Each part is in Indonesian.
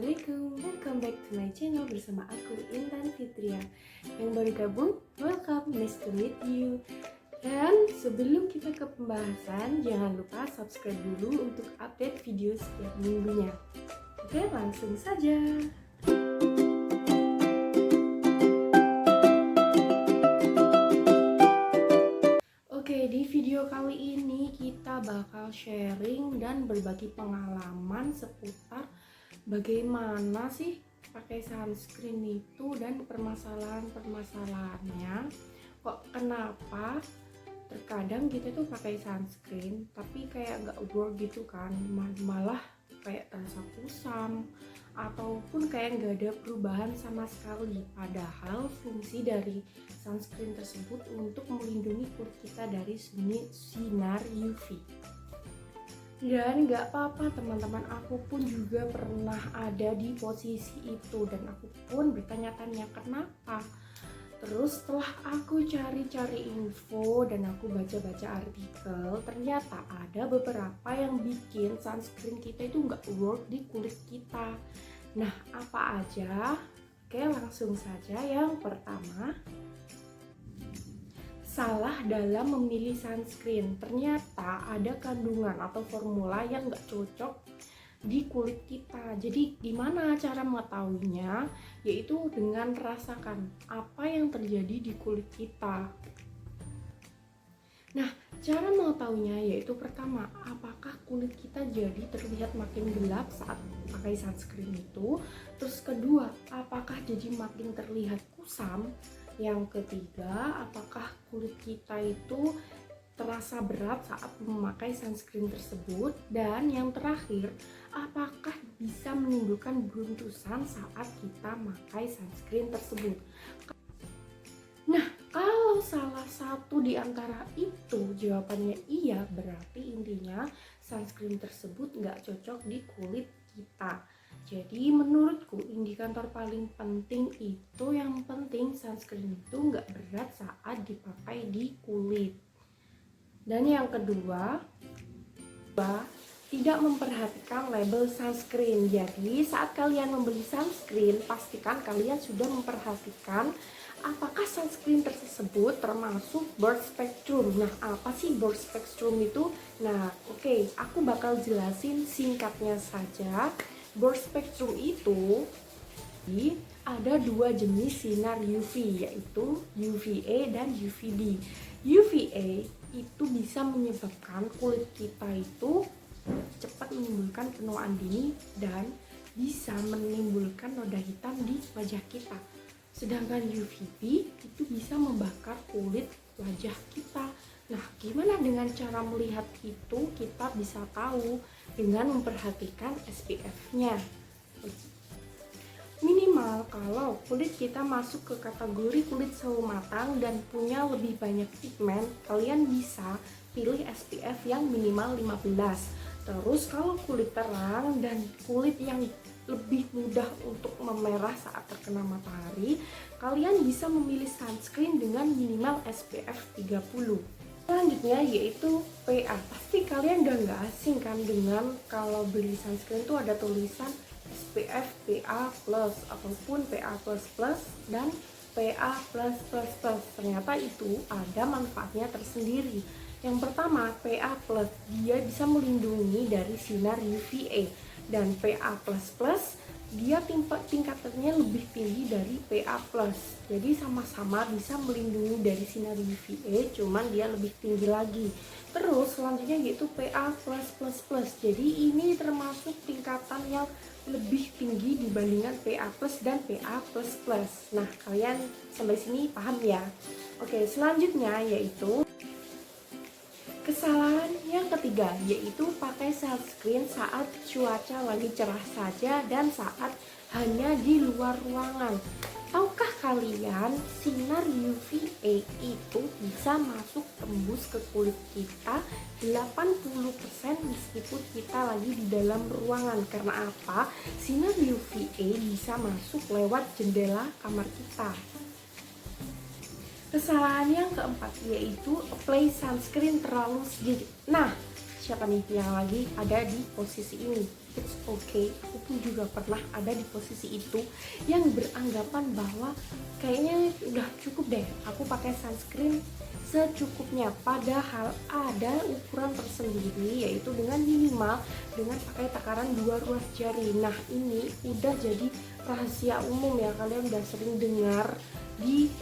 Assalamualaikum, welcome back to my channel bersama aku Intan Fitria. Yang baru gabung, welcome, nice to meet you. Dan sebelum kita ke pembahasan, jangan lupa subscribe dulu untuk update video setiap minggunya. Oke, langsung saja. Oke, di video kali ini kita bakal sharing dan berbagi pengalaman seputar bagaimana sih pakai sunscreen itu dan permasalahan-permasalahannya. Kok kenapa terkadang kita tuh pakai sunscreen tapi kayak nggak work gitu kan, malah kayak terasa kusam ataupun kayak nggak ada perubahan sama sekali, padahal fungsi dari sunscreen tersebut untuk melindungi kulit kita dari sinar UV. Dan gak apa-apa teman-teman, aku pun juga pernah ada di posisi itu dan aku pun bertanya-tanya kenapa. Terus setelah aku cari-cari info dan aku baca-baca artikel, ternyata ada beberapa yang bikin sunscreen kita itu gak work di kulit kita. Nah, apa aja? Oke, langsung saja. Yang pertama, salah dalam memilih sunscreen. Ternyata ada kandungan atau formula yang nggak cocok di kulit kita. Jadi gimana cara mengetahuinya? Yaitu dengan rasakan apa yang terjadi di kulit kita. Nah, cara mengetahuinya yaitu pertama, apakah kulit kita jadi terlihat makin gelap saat pakai sunscreen itu? Terus kedua, apakah jadi makin terlihat kusam? Yang ketiga, apakah kulit kita itu terasa berat saat memakai sunscreen tersebut? Dan yang terakhir, apakah bisa menimbulkan beruntusan saat kita memakai sunscreen tersebut? Nah, kalau salah satu di antara itu jawabannya iya, berarti intinya sunscreen tersebut nggak cocok di kulit kita. Jadi menurutku indikator paling penting itu yang penting sunscreen itu nggak berat saat dipakai di kulit. Dan yang kedua, tidak memperhatikan label sunscreen. Jadi saat kalian membeli sunscreen, pastikan kalian sudah memperhatikan apakah sunscreen tersebut termasuk broad spectrum. Nah, apa sih broad spectrum itu? Nah, oke, aku bakal jelasin singkatnya saja. Broad spectrum itu ada dua jenis sinar UV, yaitu UVA dan UVB. UVA itu bisa menyebabkan kulit kita itu cepat menimbulkan penuaan dini dan bisa menimbulkan noda hitam di wajah kita. Sedangkan UVB itu bisa membakar kulit wajah kita. Nah, gimana dengan cara melihat itu? Kita bisa tahu dengan memperhatikan SPF-nya. Minimal kalau kulit kita masuk ke kategori kulit sawo matang dan punya lebih banyak pigmen, kalian bisa pilih SPF yang minimal 15. Terus kalau kulit terang dan kulit yang lebih mudah untuk memerah saat terkena matahari, kalian bisa memilih sunscreen dengan minimal SPF 30. Selanjutnya yaitu PA. Pasti kalian udah nggak asing kan dengan kalau beli sunscreen tuh ada tulisan SPF PA+ ataupun PA++ dan PA+++. Ternyata itu ada manfaatnya tersendiri. Yang pertama, PA+, dia bisa melindungi dari sinar UVA, dan PA++ dia tingkatannya lebih tinggi dari PA+. Jadi sama-sama bisa melindungi dari sinar UVA, cuman dia lebih tinggi lagi. Terus selanjutnya yaitu PA+++. Jadi ini termasuk tingkatan yang lebih tinggi dibandingkan PA+ dan PA++. Nah, kalian sampai sini paham ya? Oke, selanjutnya yaitu kesalahan yang ketiga, yaitu pakai sunscreen saat cuaca lagi cerah saja dan saat hanya di luar ruangan. Tahukah kalian sinar UVA itu bisa masuk tembus ke kulit kita 80% meskipun kita lagi di dalam ruangan. Karena apa? Sinar UVA bisa masuk lewat jendela kamar kita. Kesalahan yang keempat yaitu apply sunscreen terlalu sedikit. Nah, siapa nih yang lagi ada di posisi ini? it's okay. Aku pun juga pernah ada di posisi itu yang beranggapan bahwa kayaknya udah cukup deh aku pakai sunscreen secukupnya, padahal ada ukuran tersendiri, yaitu dengan minimal dengan pakai takaran 2 ruas jari. Nah, ini udah jadi rahasia umum ya, kalian udah sering dengar di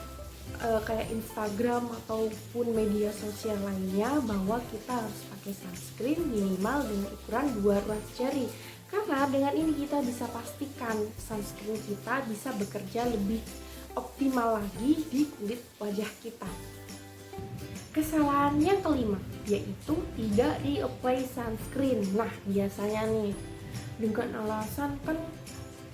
kayak Instagram ataupun media sosial lainnya bahwa kita harus pakai sunscreen minimal dengan ukuran 2 ruas jari, karena dengan ini kita bisa pastikan sunscreen kita bisa bekerja lebih optimal lagi di kulit wajah kita. Kesalahan yang kelima yaitu tidak di-apply sunscreen. Nah, biasanya nih dengan alasan kan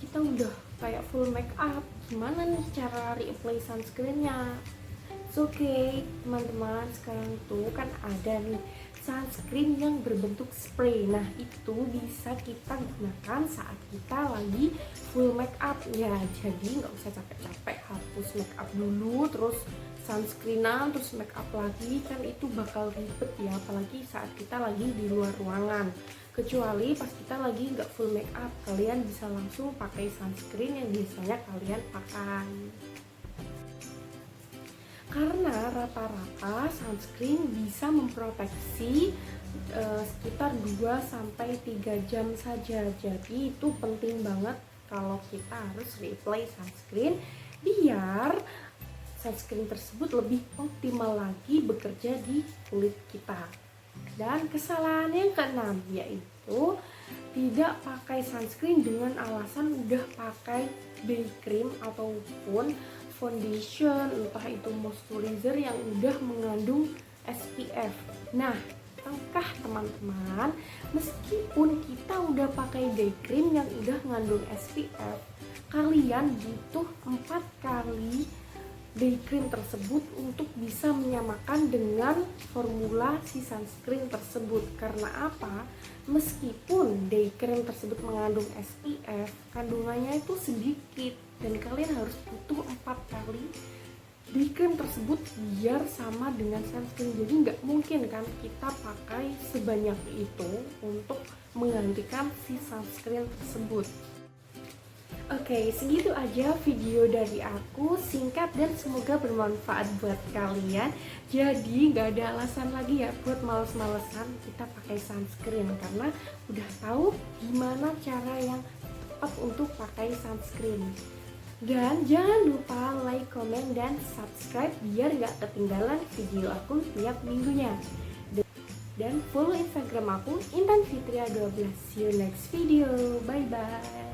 kita udah kayak full make up, gimana nih cara re-apply sunscreennya? It's okay teman-teman, sekarang tuh kan ada nih sunscreen yang berbentuk spray. Nah, itu bisa kita gunakan saat kita lagi full make up ya. Jadi nggak usah capek-capek hapus make up dulu terus sunscreenan terus make up lagi, kan itu bakal ribet ya, apalagi saat kita lagi di luar ruangan. Kecuali pas kita lagi nggak full make up, kalian bisa langsung pakai sunscreen yang biasanya kalian pakai. Karena rata-rata sunscreen bisa memproteksi sekitar 2-3 jam saja. Jadi itu penting banget kalau kita harus reapply sunscreen biar sunscreen tersebut lebih optimal lagi bekerja di kulit kita. Dan kesalahan yang keenam yaitu tidak pakai sunscreen dengan alasan udah pakai day cream ataupun foundation, entah itu moisturizer yang udah mengandung SPF. Nah, tahukah teman-teman, meskipun kita udah pakai day cream yang udah mengandung SPF, kalian butuh 4 kali day cream tersebut untuk bisa menyamakan dengan formula si sunscreen tersebut. Karena apa? Meskipun day cream tersebut mengandung SPF, kandungannya itu sedikit dan kalian harus butuh 4 kali day cream tersebut biar sama dengan sunscreen. Jadi nggak mungkin kan kita pakai sebanyak itu untuk menggantikan si sunscreen tersebut. Oke, segitu aja video dari aku, singkat dan semoga bermanfaat buat kalian. Jadi gak ada alasan lagi ya buat males-malesan kita pakai sunscreen, karena udah tahu gimana cara yang tepat untuk pakai sunscreen. Dan jangan lupa like, comment, dan subscribe biar gak ketinggalan video aku tiap minggunya. Dan follow Instagram aku, Intan Fitria 12. See you next video, bye bye.